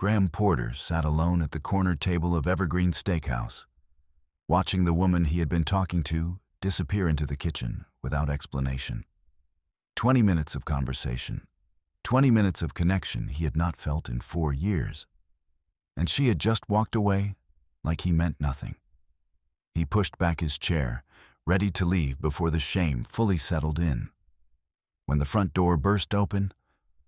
Graham Porter sat alone at the corner table of Evergreen Steakhouse, watching the woman he had been talking to disappear into the kitchen without explanation. 20 minutes of conversation, 20 minutes of connection he had not felt in 4 years, and she had just walked away like he meant nothing. He pushed back his chair, ready to leave before the shame fully settled in. When the front door burst open,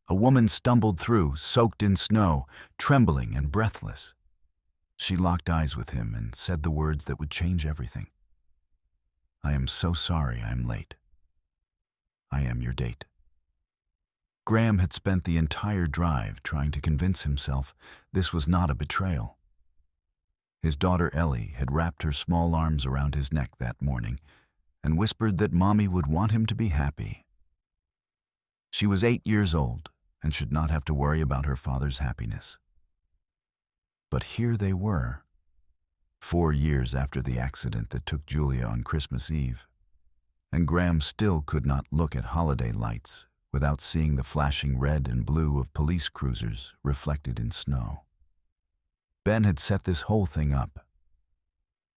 a woman stumbled through, soaked in snow, trembling and breathless. She locked eyes with him and said the words that would change everything. "I am so sorry I'm late. I am your date." Graham had spent the entire drive trying to convince himself this was not a betrayal. His daughter Ellie had wrapped her small arms around his neck that morning and whispered that Mommy would want him to be happy. She was 8 years old and should not have to worry about her father's happiness. But here they were, 4 years after the accident that took Julia on Christmas Eve, and Graham still could not look at holiday lights without seeing the flashing red and blue of police cruisers reflected in snow. Ben had set this whole thing up.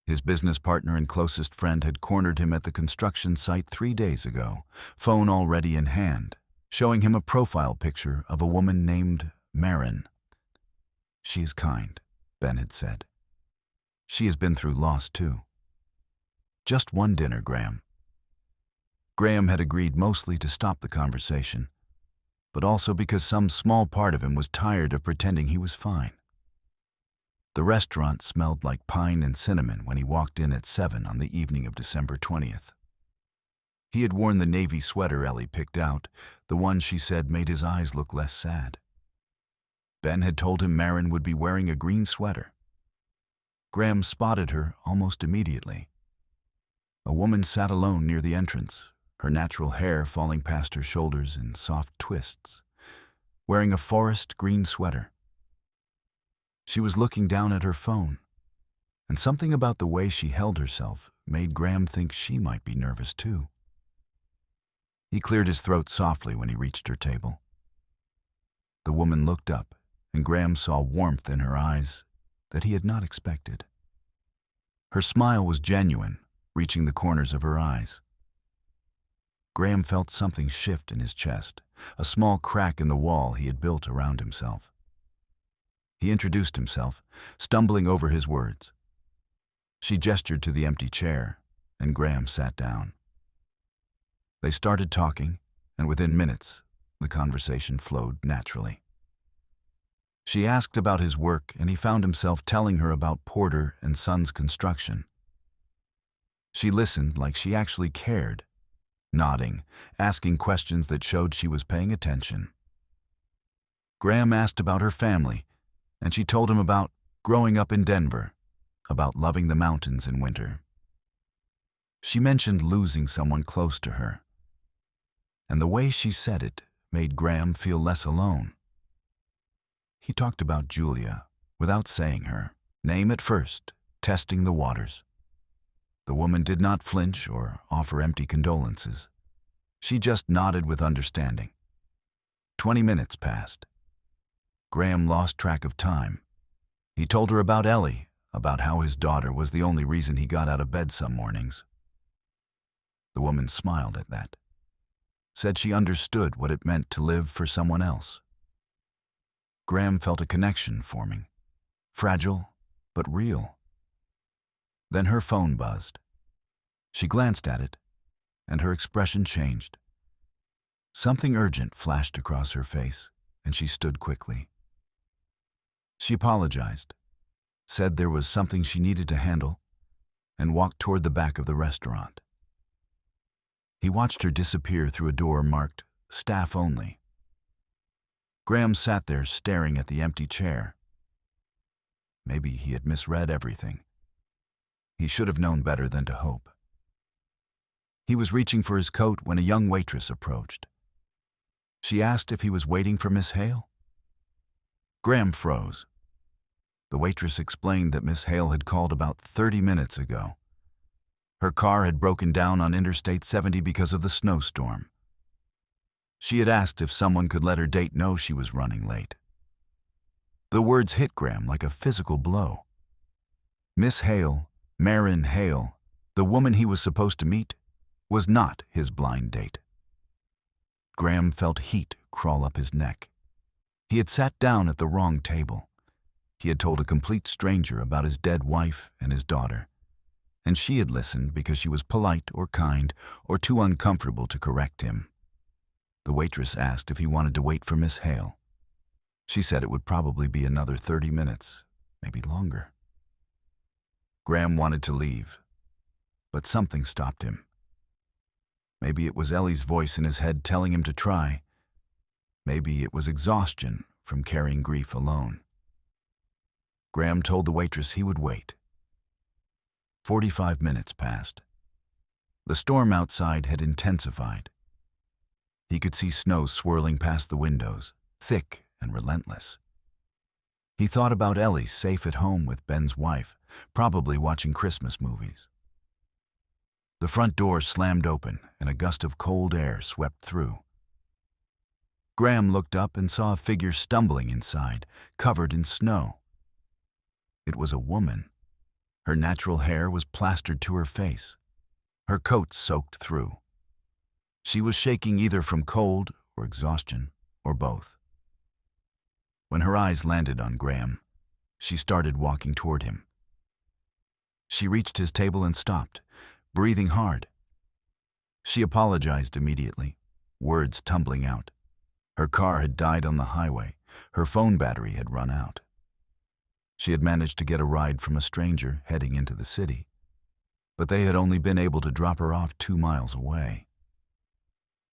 His business partner and closest friend had cornered him at the construction site 3 days ago, phone already in hand, showing him a profile picture of a woman named Marin. "She is kind," Ben had said. "She has been through loss too." Just one dinner, Graham. Graham had agreed mostly to stop the conversation, but also because some small part of him was tired of pretending he was fine. The restaurant smelled like pine and cinnamon when he walked in at 7 on the evening of December 20th. He had worn the navy sweater Ellie picked out, the one she said made his eyes look less sad. Ben had told him Marin would be wearing a green sweater. Graham spotted her almost immediately. A woman sat alone near the entrance, her natural hair falling past her shoulders in soft twists, wearing a forest green sweater. She was looking down at her phone, and something about the way she held herself made Graham think she might be nervous too. He cleared his throat softly when he reached her table. The woman looked up, and Graham saw warmth in her eyes that he had not expected. Her smile was genuine, reaching the corners of her eyes. Graham felt something shift in his chest, a small crack in the wall he had built around himself. He introduced himself, stumbling over his words. She gestured to the empty chair, and Graham sat down. They started talking, and within minutes, the conversation flowed naturally. She asked about his work, and he found himself telling her about Porter and Sons Construction. She listened like she actually cared, nodding, asking questions that showed she was paying attention. Graham asked about her family, and she told him about growing up in Denver, about loving the mountains in winter. She mentioned losing someone close to her, and the way she said it made Graham feel less alone. He talked about Julia, without saying her name at first, testing the waters. The woman did not flinch or offer empty condolences. She just nodded with understanding. 20 minutes passed. Graham lost track of time. He told her about Ellie, about how his daughter was the only reason he got out of bed some mornings. The woman smiled at that, said she understood what it meant to live for someone else. Graham felt a connection forming, fragile but real. Then her phone buzzed. She glanced at it, and her expression changed. Something urgent flashed across her face, and she stood quickly. She apologized, said there was something she needed to handle, and walked toward the back of the restaurant. He watched her disappear through a door marked "Staff Only." Graham sat there staring at the empty chair. Maybe he had misread everything. He should have known better than to hope. He was reaching for his coat when a young waitress approached. She asked if he was waiting for Miss Hale. Graham froze. The waitress explained that Miss Hale had called about 30 minutes ago. Her car had broken down on Interstate 70 because of the snowstorm. She had asked if someone could let her date know she was running late. The words hit Graham like a physical blow. Miss Hale, Marin Hale, the woman he was supposed to meet, was not his blind date. Graham felt heat crawl up his neck. He had sat down at the wrong table. He had told a complete stranger about his dead wife and his daughter, and she had listened because she was polite or kind or too uncomfortable to correct him. The waitress asked if he wanted to wait for Miss Hale. She said it would probably be another 30 minutes, maybe longer. Graham wanted to leave, but something stopped him. Maybe it was Ellie's voice in his head telling him to try. Maybe it was exhaustion from carrying grief alone. Graham told the waitress he would wait. 45 minutes passed. The storm outside had intensified. He could see snow swirling past the windows, thick and relentless. He thought about Ellie safe at home with Ben's wife, probably watching Christmas movies. The front door slammed open and a gust of cold air swept through. Graham looked up and saw a figure stumbling inside, covered in snow. It was a woman. Her natural hair was plastered to her face, her coat soaked through. She was shaking either from cold or exhaustion, or both. When her eyes landed on Graham, she started walking toward him. She reached his table and stopped, breathing hard. She apologized immediately, words tumbling out. Her car had died on the highway. Her phone battery had run out. She had managed to get a ride from a stranger heading into the city, but they had only been able to drop her off 2 miles away.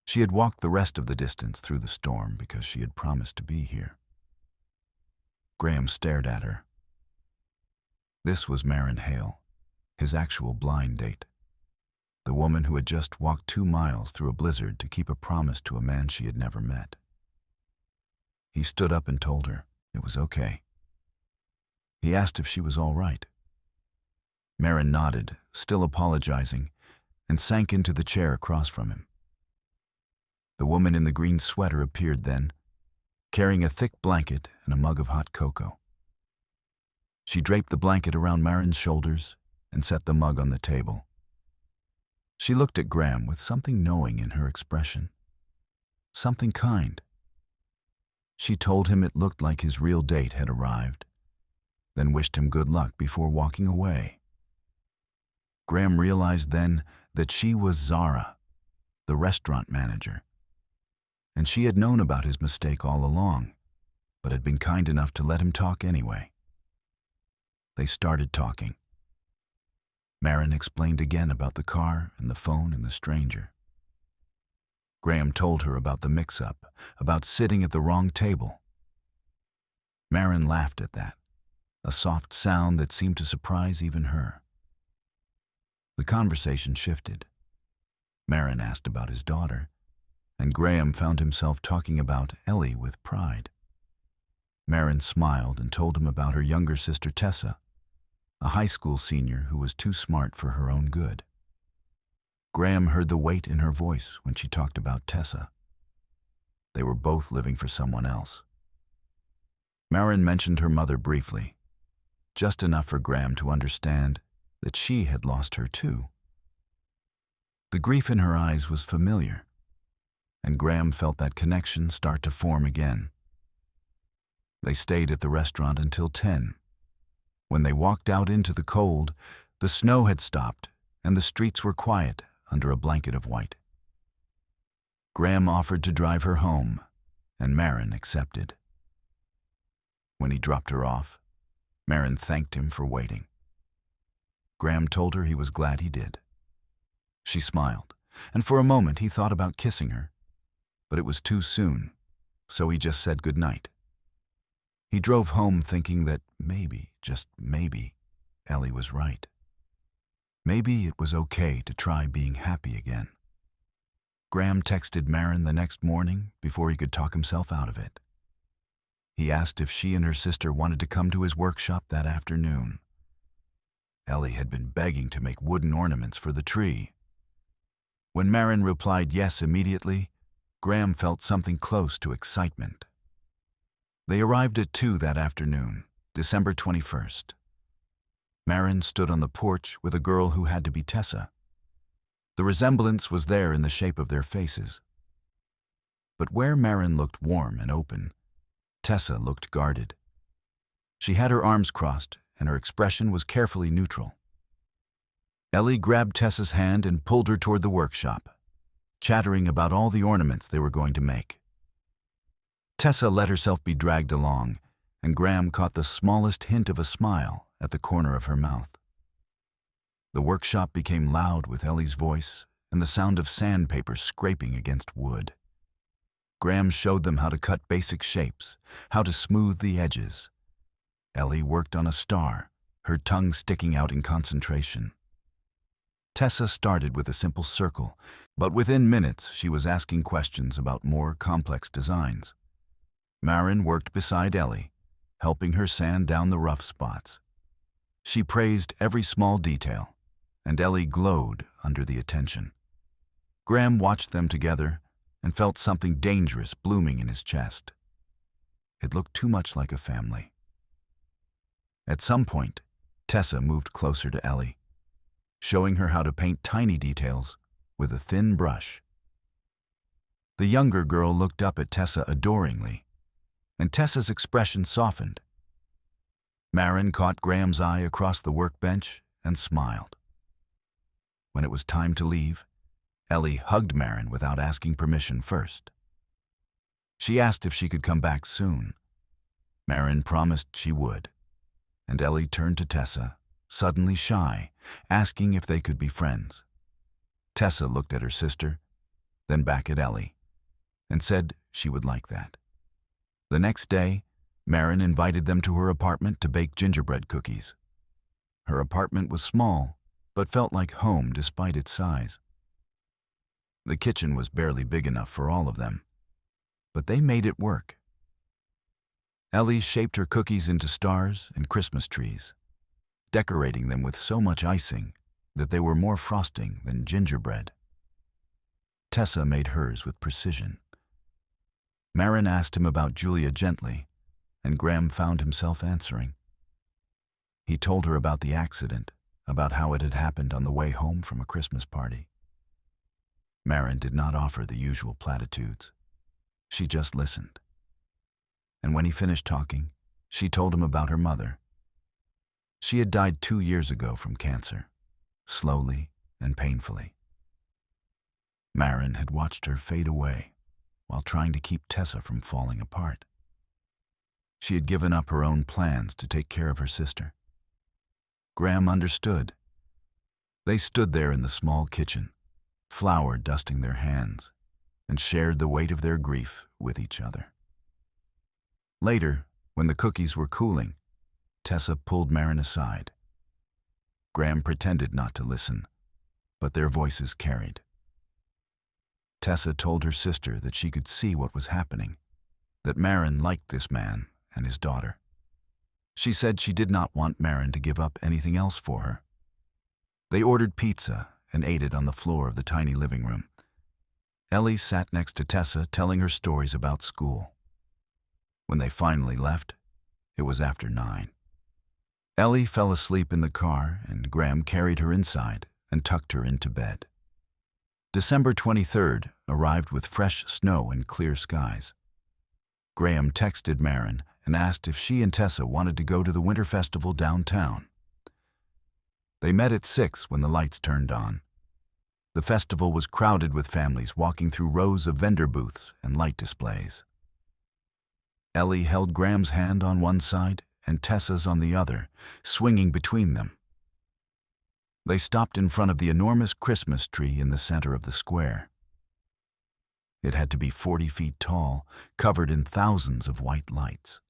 She had walked the rest of the distance through the storm because she had promised to be here. Graham stared at her. This was Marin Hale, his actual blind date. The woman who had just walked 2 miles through a blizzard to keep a promise to a man she had never met. He stood up and told her it was okay. He asked if she was all right. Marin nodded, still apologizing, and sank into the chair across from him. The woman in the green sweater appeared then, carrying a thick blanket and a mug of hot cocoa. She draped the blanket around Marin's shoulders and set the mug on the table. She looked at Graham with something knowing in her expression, something kind. She told him it looked like his real date had arrived, then wished him good luck before walking away. Graham realized then that she was Zara, the restaurant manager, and she had known about his mistake all along, but had been kind enough to let him talk anyway. They started talking. Marin explained again about the car and the phone and the stranger. Graham told her about the mix-up, about sitting at the wrong table. Marin laughed at that, a soft sound that seemed to surprise even her. The conversation shifted. Marin asked about his daughter, and Graham found himself talking about Ellie with pride. Marin smiled and told him about her younger sister Tessa, a high school senior who was too smart for her own good. Graham heard the weight in her voice when she talked about Tessa. They were both living for someone else. Marin mentioned her mother briefly, just enough for Graham to understand that she had lost her too. The grief in her eyes was familiar, and Graham felt that connection start to form again. They stayed at the restaurant until 10. When they walked out into the cold, the snow had stopped and the streets were quiet under a blanket of white. Graham offered to drive her home, and Marin accepted. When he dropped her off, Marin thanked him for waiting. Graham told her he was glad he did. She smiled, and for a moment he thought about kissing her, but it was too soon, so he just said goodnight. He drove home thinking that maybe, just maybe, Ellie was right. Maybe it was okay to try being happy again. Graham texted Marin the next morning before he could talk himself out of it. He asked if she and her sister wanted to come to his workshop that afternoon. Ellie had been begging to make wooden ornaments for the tree. When Marin replied yes immediately, Graham felt something close to excitement. They arrived at 2 that afternoon, December 21st. Marin stood on the porch with a girl who had to be Tessa. The resemblance was there in the shape of their faces. But where Marin looked warm and open, Tessa looked guarded. She had her arms crossed, and her expression was carefully neutral. Ellie grabbed Tessa's hand and pulled her toward the workshop, chattering about all the ornaments they were going to make. Tessa let herself be dragged along, and Graham caught the smallest hint of a smile at the corner of her mouth. The workshop became loud with Ellie's voice and the sound of sandpaper scraping against wood. Graham showed them how to cut basic shapes, how to smooth the edges. Ellie worked on a star, her tongue sticking out in concentration. Tessa started with a simple circle, but within minutes she was asking questions about more complex designs. Marin worked beside Ellie, helping her sand down the rough spots. She praised every small detail, and Ellie glowed under the attention. Graham watched them together and felt something dangerous blooming in his chest. It looked too much like a family. At some point, Tessa moved closer to Ellie, showing her how to paint tiny details with a thin brush. The younger girl looked up at Tessa adoringly, and Tessa's expression softened. Marin caught Graham's eye across the workbench and smiled. When it was time to leave, Ellie hugged Marin without asking permission first. She asked if she could come back soon. Marin promised she would, and Ellie turned to Tessa, suddenly shy, asking if they could be friends. Tessa looked at her sister, then back at Ellie, and said she would like that. The next day, Marin invited them to her apartment to bake gingerbread cookies. Her apartment was small, but felt like home despite its size. The kitchen was barely big enough for all of them, but they made it work. Ellie shaped her cookies into stars and Christmas trees, decorating them with so much icing that they were more frosting than gingerbread. Tessa made hers with precision. Marin asked him about Julia gently, and Graham found himself answering. He told her about the accident, about how it had happened on the way home from a Christmas party. Marin did not offer the usual platitudes. She just listened. And when he finished talking, she told him about her mother. She had died 2 years ago from cancer, slowly and painfully. Marin had watched her fade away while trying to keep Tessa from falling apart. She had given up her own plans to take care of her sister. Graham understood. They stood there in the small kitchen, flour dusting their hands, and shared the weight of their grief with each other. Later, when the cookies were cooling, Tessa pulled Marin aside. Graham pretended not to listen, but their voices carried. Tessa told her sister that she could see what was happening, that Marin liked this man and his daughter. She said she did not want Marin to give up anything else for her. They ordered pizza and ate it on the floor of the tiny living room. Ellie sat next to Tessa, telling her stories about school. When they finally left, it was after 9. Ellie fell asleep in the car, and Graham carried her inside and tucked her into bed. December 23rd arrived with fresh snow and clear skies. Graham texted Marin and asked if she and Tessa wanted to go to the winter festival downtown. They met at 6 when the lights turned on. The festival was crowded with families walking through rows of vendor booths and light displays. Ellie held Graham's hand on one side and Tessa's on the other, swinging between them. They stopped in front of the enormous Christmas tree in the center of the square. It had to be 40 feet tall, covered in thousands of white lights.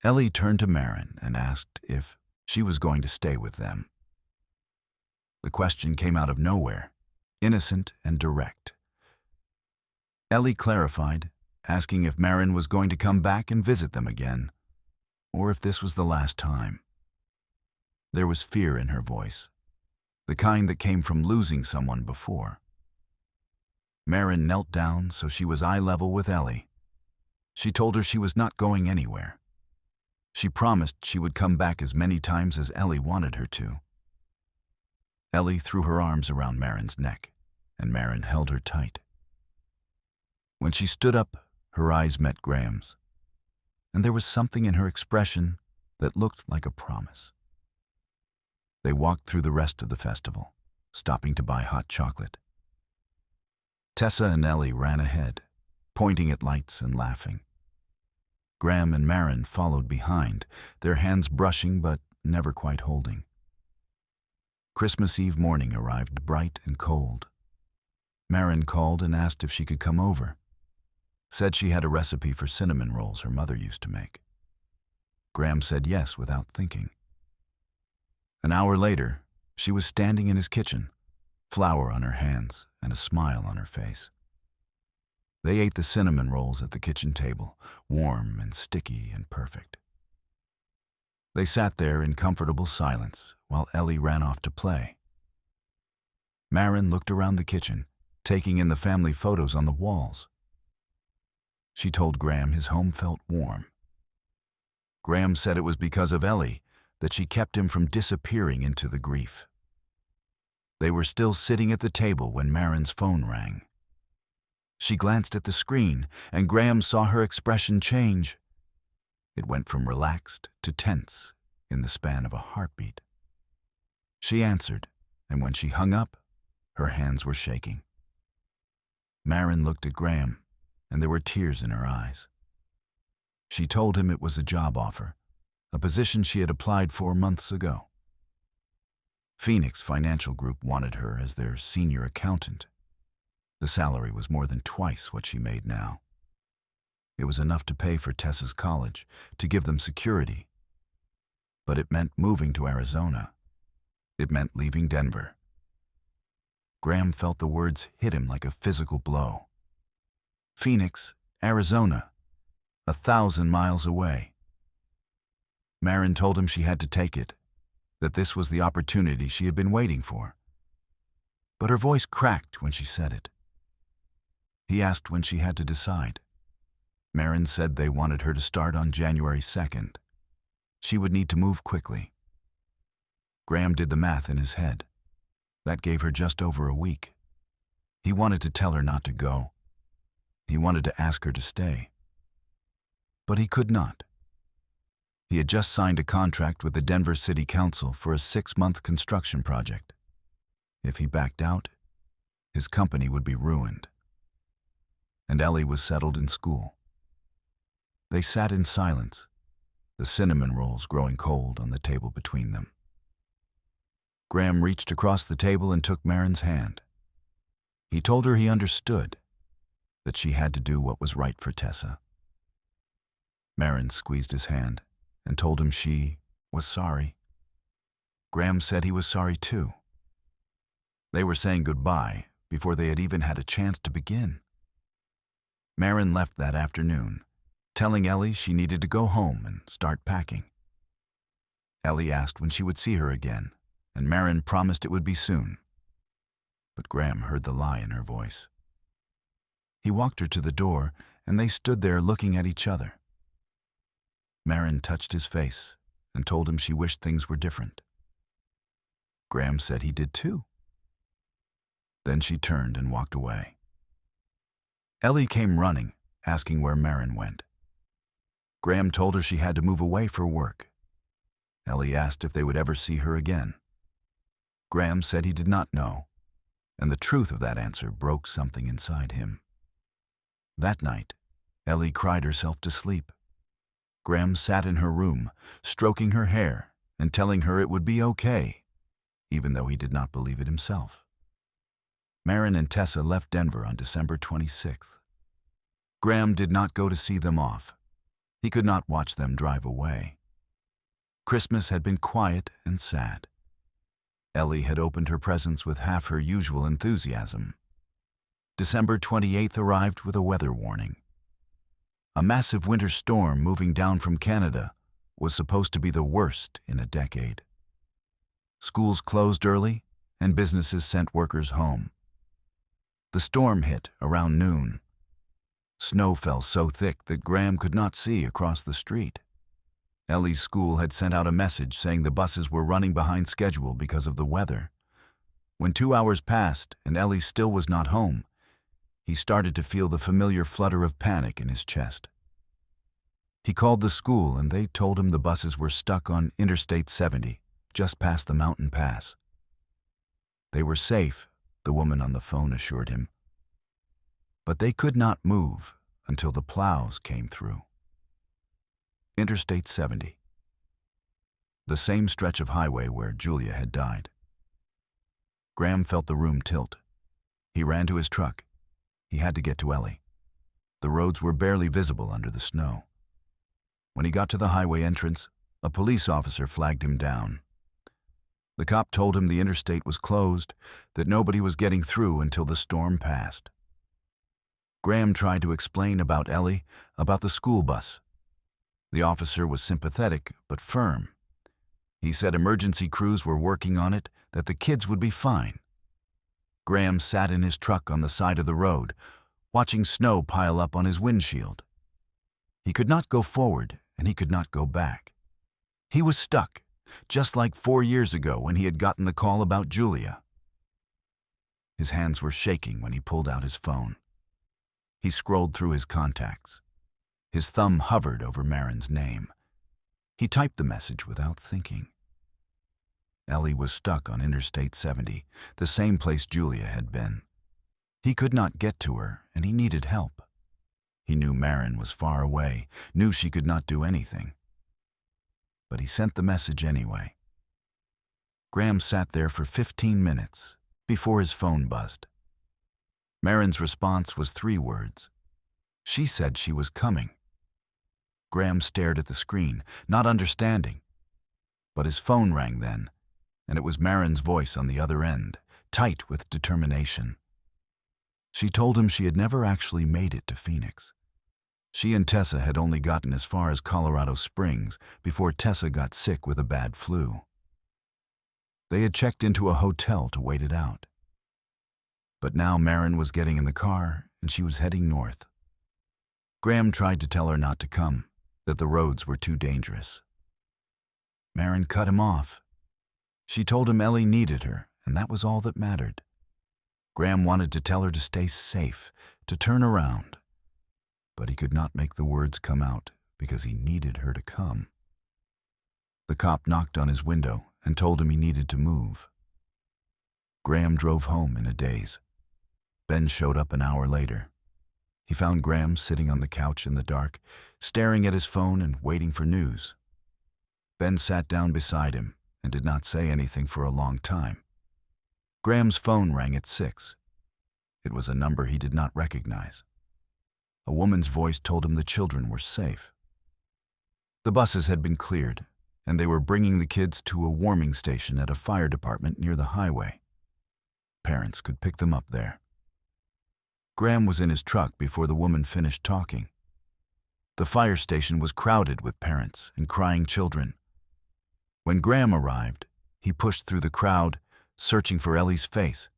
Ellie turned to Marin and asked if she was going to stay with them. The question came out of nowhere, innocent and direct. Ellie clarified, asking if Marin was going to come back and visit them again, or if this was the last time. There was fear in her voice, the kind that came from losing someone before. Marin knelt down so she was eye level with Ellie. She told her she was not going anywhere. She promised she would come back as many times as Ellie wanted her to. Ellie threw her arms around Marin's neck, and Marin held her tight. When she stood up, her eyes met Graham's, and there was something in her expression that looked like a promise. They walked through the rest of the festival, stopping to buy hot chocolate. Tessa and Ellie ran ahead, pointing at lights and laughing. Graham and Marin followed behind, their hands brushing but never quite holding. Christmas Eve morning arrived bright and cold. Marin called and asked if she could come over. Said she had a recipe for cinnamon rolls her mother used to make. Graham said yes without thinking. An hour later, she was standing in his kitchen, flour on her hands and a smile on her face. They ate the cinnamon rolls at the kitchen table, warm and sticky and perfect. They sat there in comfortable silence while Ellie ran off to play. Marin looked around the kitchen, taking in the family photos on the walls. She told Graham his home felt warm. Graham said it was because of Ellie that she kept him from disappearing into the grief. They were still sitting at the table when Marin's phone rang. She glanced at the screen, and Graham saw her expression change. It went from relaxed to tense in the span of a heartbeat. She answered, and when she hung up, her hands were shaking. Marin looked at Graham, and there were tears in her eyes. She told him it was a job offer, a position she had applied for months ago. Phoenix Financial Group wanted her as their senior accountant. The salary was more than twice what she made now. It was enough to pay for Tessa's college, to give them security. But it meant moving to Arizona. It meant leaving Denver. Graham felt the words hit him like a physical blow. Phoenix, Arizona, 1,000 miles away. Marin told him she had to take it, that this was the opportunity she had been waiting for. But her voice cracked when she said it. He asked when she had to decide. Marin said they wanted her to start on January 2nd. She would need to move quickly. Graham did the math in his head. That gave her just over a week. He wanted to tell her not to go. He wanted to ask her to stay. But he could not. He had just signed a contract with the Denver City Council for a 6-month construction project. If he backed out, his company would be ruined. And Ellie was settled in school. They sat in silence, the cinnamon rolls growing cold on the table between them. Graham reached across the table and took Marin's hand. He told her he understood, that she had to do what was right for Tessa. Marin squeezed his hand and told him she was sorry. Graham said he was sorry too. They were saying goodbye before they had even had a chance to begin. Marin left that afternoon, telling Ellie she needed to go home and start packing. Ellie asked when she would see her again, and Marin promised it would be soon. But Graham heard the lie in her voice. He walked her to the door, and they stood there looking at each other. Marin touched his face and told him she wished things were different. Graham said he did too. Then she turned and walked away. Ellie came running, asking where Marin went. Graham told her she had to move away for work. Ellie asked if they would ever see her again. Graham said he did not know, and the truth of that answer broke something inside him. That night, Ellie cried herself to sleep. Graham sat in her room, stroking her hair and telling her it would be okay, even though he did not believe it himself. Marin and Tessa left Denver on December 26th. Graham did not go to see them off. He could not watch them drive away. Christmas had been quiet and sad. Ellie had opened her presents with half her usual enthusiasm. December 28th arrived with a weather warning. A massive winter storm moving down from Canada was supposed to be the worst in a decade. Schools closed early, and businesses sent workers home. The storm hit around noon. Snow fell so thick that Graham could not see across the street. Ellie's school had sent out a message saying the buses were running behind schedule because of the weather. When 2 hours passed and Ellie still was not home, he started to feel the familiar flutter of panic in his chest. He called the school and they told him the buses were stuck on Interstate 70, just past the mountain pass. They were safe, the woman on the phone assured him. But they could not move until the plows came through. Interstate 70. The same stretch of highway where Julia had died. Graham felt the room tilt. He ran to his truck. He had to get to Ellie. The roads were barely visible under the snow. When he got to the highway entrance, a police officer flagged him down. The cop told him the interstate was closed, that nobody was getting through until the storm passed. Graham tried to explain about Ellie, about the school bus. The officer was sympathetic but firm. He said emergency crews were working on it, that the kids would be fine. Graham sat in his truck on the side of the road, watching snow pile up on his windshield. He could not go forward and he could not go back. He was stuck, just like 4 years ago when he had gotten the call about Julia. His hands were shaking when he pulled out his phone. He scrolled through his contacts. His thumb hovered over Marin's name. He typed the message without thinking. Ellie was stuck on Interstate 70, the same place Julia had been. He could not get to her, and he needed help. He knew Marin was far away, knew she could not do anything. But he sent the message anyway. Graham sat there for 15 minutes before his phone buzzed. Marin's response was 3 words. She said she was coming. Graham stared at the screen, not understanding. But his phone rang then, and it was Marin's voice on the other end, tight with determination. She told him she had never actually made it to Phoenix. She and Tessa had only gotten as far as Colorado Springs before Tessa got sick with a bad flu. They had checked into a hotel to wait it out. But now Marin was getting in the car and she was heading north. Graham tried to tell her not to come, that the roads were too dangerous. Marin cut him off. She told him Ellie needed her, and that was all that mattered. Graham wanted to tell her to stay safe, to turn around. But he could not make the words come out because he needed her to come. The cop knocked on his window and told him he needed to move. Graham drove home in a daze. Ben showed up an hour later. He found Graham sitting on the couch in the dark, staring at his phone and waiting for news. Ben sat down beside him and did not say anything for a long time. Graham's phone rang at 6. It was a number he did not recognize. A woman's voice told him the children were safe. The buses had been cleared, and they were bringing the kids to a warming station at a fire department near the highway. Parents could pick them up there. Graham was in his truck before the woman finished talking. The fire station was crowded with parents and crying children. When Graham arrived, he pushed through the crowd, searching for Ellie's face.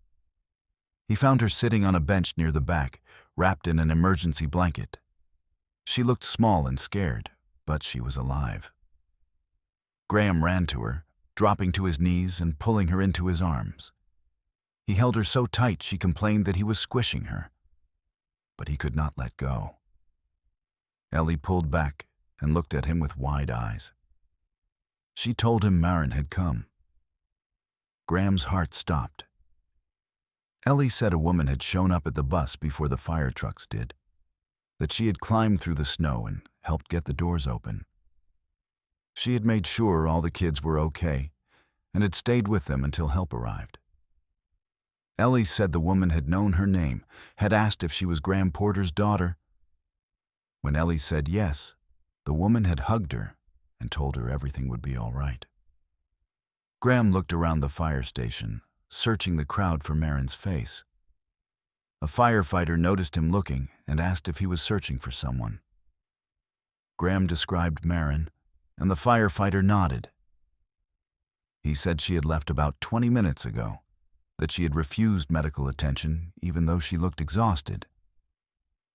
He found her sitting on a bench near the back, wrapped in an emergency blanket. She looked small and scared, but she was alive. Graham ran to her, dropping to his knees and pulling her into his arms. He held her so tight she complained that he was squishing her. But he could not let go. Ellie pulled back and looked at him with wide eyes. She told him Marin had come. Graham's heart stopped. Ellie said a woman had shown up at the bus before the fire trucks did, that she had climbed through the snow and helped get the doors open. She had made sure all the kids were okay and had stayed with them until help arrived. Ellie said the woman had known her name, had asked if she was Graham Porter's daughter. When Ellie said yes, the woman had hugged her and told her everything would be all right. Graham looked around the fire station, searching the crowd for Marin's face. A firefighter noticed him looking and asked if he was searching for someone. Graham described Marin, and the firefighter nodded. He said she had left about 20 minutes ago, that she had refused medical attention even though she looked exhausted.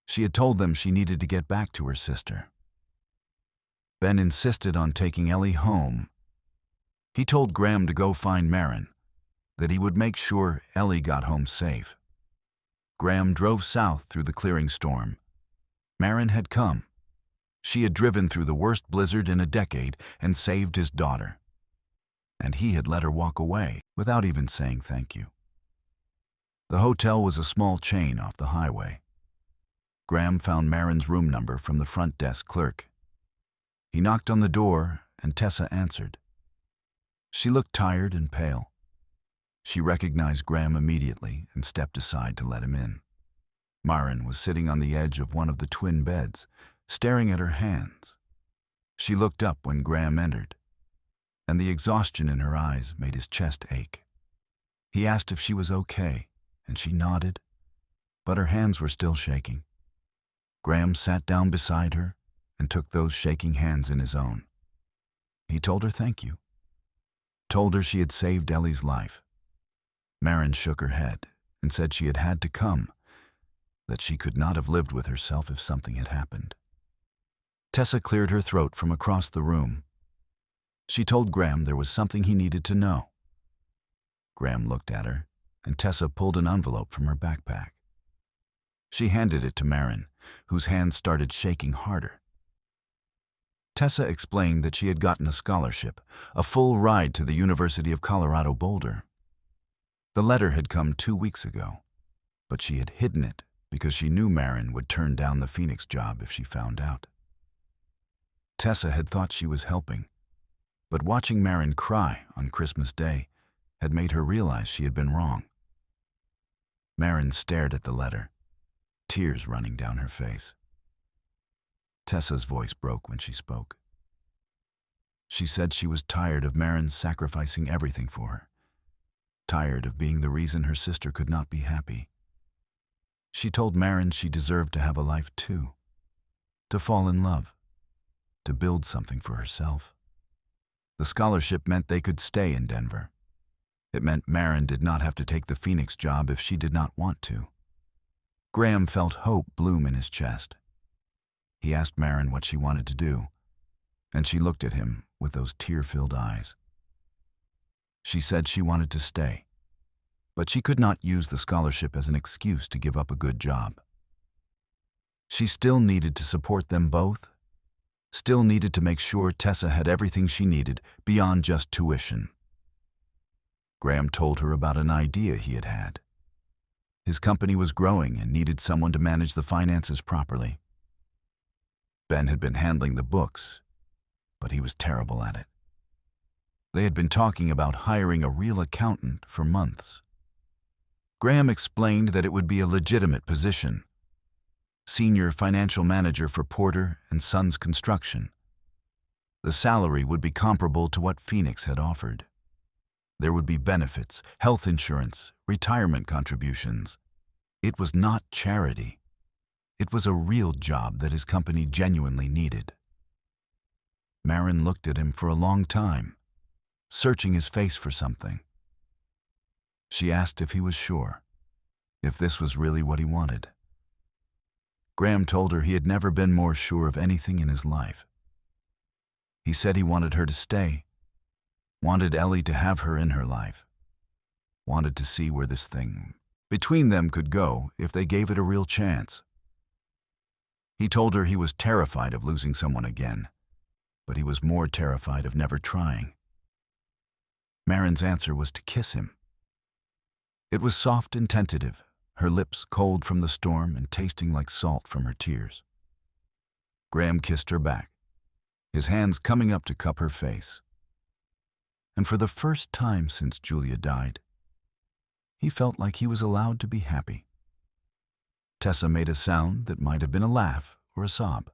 She had told them she needed to get back to her sister. Ben insisted on taking Ellie home. He told Graham to go find Marin, that he would make sure Ellie got home safe. Graham drove south through the clearing storm. Marin had come. She had driven through the worst blizzard in a decade and saved his daughter. And he had let her walk away without even saying thank you. The hotel was a small chain off the highway. Graham found Marin's room number from the front desk clerk. He knocked on the door and Tessa answered. She looked tired and pale. She recognized Graham immediately and stepped aside to let him in. Marin was sitting on the edge of one of the twin beds, staring at her hands. She looked up when Graham entered, and the exhaustion in her eyes made his chest ache. He asked if she was okay, and she nodded, but her hands were still shaking. Graham sat down beside her and took those shaking hands in his own. He told her thank you, told her she had saved Ellie's life. Marin shook her head and said she had had to come, that she could not have lived with herself if something had happened. Tessa cleared her throat from across the room. She told Graham there was something he needed to know. Graham looked at her, and Tessa pulled an envelope from her backpack. She handed it to Marin, whose hands started shaking harder. Tessa explained that she had gotten a scholarship, a full ride to the University of Colorado Boulder. The letter had come 2 weeks ago, but she had hidden it because she knew Marin would turn down the Phoenix job if she found out. Tessa had thought she was helping, but watching Marin cry on Christmas Day had made her realize she had been wrong. Marin stared at the letter, tears running down her face. Tessa's voice broke when she spoke. She said she was tired of Marin sacrificing everything for her, tired of being the reason her sister could not be happy. She told Marin she deserved to have a life too, to fall in love, to build something for herself. The scholarship meant they could stay in Denver. It meant Marin did not have to take the Phoenix job if she did not want to. Graham felt hope bloom in his chest. He asked Marin what she wanted to do, and she looked at him with those tear-filled eyes. She said she wanted to stay, but she could not use the scholarship as an excuse to give up a good job. She still needed to support them both, still needed to make sure Tessa had everything she needed beyond just tuition. Graham told her about an idea he had had. His company was growing and needed someone to manage the finances properly. Ben had been handling the books, but he was terrible at it. They had been talking about hiring a real accountant for months. Graham explained that it would be a legitimate position, senior financial manager for Porter & Sons Construction. The salary would be comparable to what Phoenix had offered. There would be benefits, health insurance, retirement contributions. It was not charity. It was a real job that his company genuinely needed. Marin looked at him for a long time, searching his face for something. She asked if he was sure, if this was really what he wanted. Graham told her he had never been more sure of anything in his life. He said he wanted her to stay, wanted Ellie to have her in her life, wanted to see where this thing between them could go if they gave it a real chance. He told her he was terrified of losing someone again, but he was more terrified of never trying. Marin's answer was to kiss him. It was soft and tentative, her lips cold from the storm and tasting like salt from her tears. Graham kissed her back, his hands coming up to cup her face. And for the first time since Julia died, he felt like he was allowed to be happy. Tessa made a sound that might have been a laugh or a sob.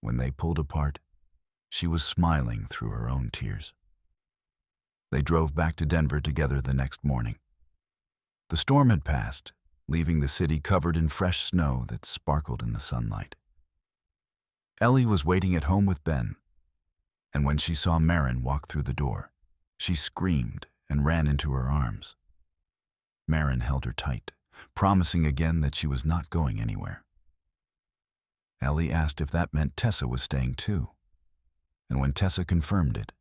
When they pulled apart, she was smiling through her own tears. They drove back to Denver together the next morning. The storm had passed, leaving the city covered in fresh snow that sparkled in the sunlight. Ellie was waiting at home with Ben, and when she saw Marin walk through the door, she screamed and ran into her arms. Marin held her tight, promising again that she was not going anywhere. Ellie asked if that meant Tessa was staying too. And when Tessa confirmed it,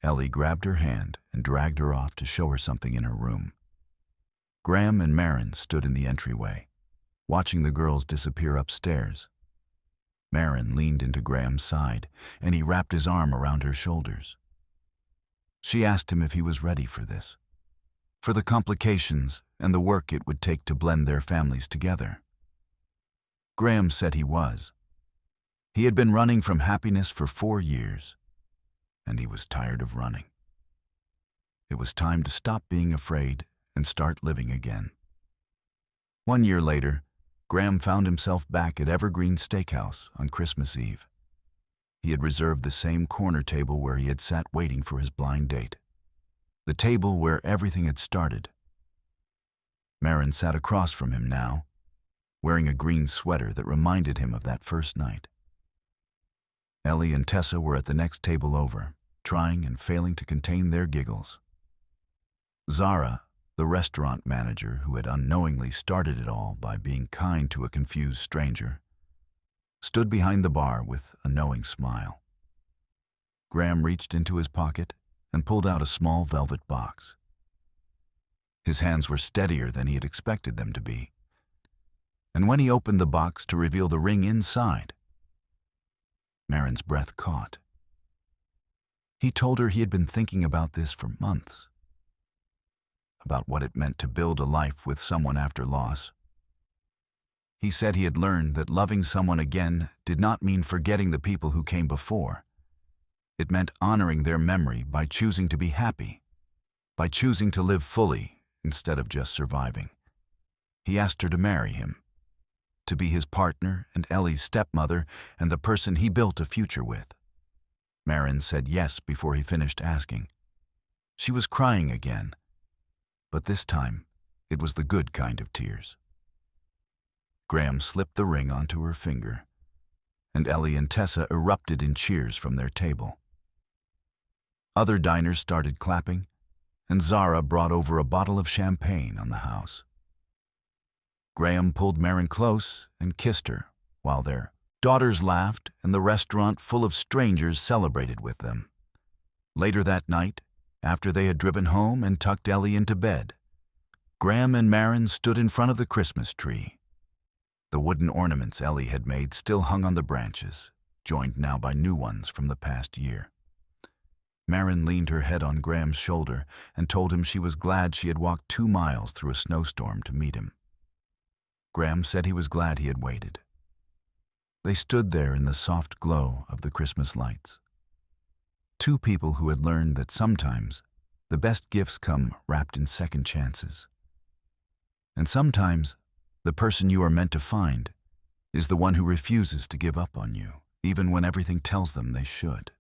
Ellie grabbed her hand and dragged her off to show her something in her room. Graham and Marin stood in the entryway, watching the girls disappear upstairs. Marin leaned into Graham's side, and he wrapped his arm around her shoulders. She asked him if he was ready for this, for the complications and the work it would take to blend their families together. Graham said he was. He had been running from happiness for 4 years, and he was tired of running. It was time to stop being afraid and start living again. 1 year later, Graham found himself back at Evergreen Steakhouse on Christmas Eve. He had reserved the same corner table where he had sat waiting for his blind date. The table where everything had started. Marin sat across from him now, wearing a green sweater that reminded him of that first night. Ellie and Tessa were at the next table over, trying and failing to contain their giggles. Zara, the restaurant manager who had unknowingly started it all by being kind to a confused stranger, stood behind the bar with a knowing smile. Graham reached into his pocket and pulled out a small velvet box. His hands were steadier than he had expected them to be, and when he opened the box to reveal the ring inside, Marin's breath caught. He told her he had been thinking about this for months, about what it meant to build a life with someone after loss. He said he had learned that loving someone again did not mean forgetting the people who came before. It meant honoring their memory by choosing to be happy, by choosing to live fully instead of just surviving. He asked her to marry him, to be his partner and Ellie's stepmother and the person he built a future with. Marin said yes before he finished asking. She was crying again, but this time it was the good kind of tears. Graham slipped the ring onto her finger, and Ellie and Tessa erupted in cheers from their table. Other diners started clapping, and Zara brought over a bottle of champagne on the house. Graham pulled Marin close and kissed her, while their daughters laughed and the restaurant full of strangers celebrated with them. Later that night, after they had driven home and tucked Ellie into bed, Graham and Marin stood in front of the Christmas tree. The wooden ornaments Ellie had made still hung on the branches, joined now by new ones from the past year. Marin leaned her head on Graham's shoulder and told him she was glad she had walked 2 miles through a snowstorm to meet him. Graham said he was glad he had waited. They stood there in the soft glow of the Christmas lights. 2 people who had learned that sometimes the best gifts come wrapped in second chances. And sometimes the person you are meant to find is the one who refuses to give up on you, even when everything tells them they should.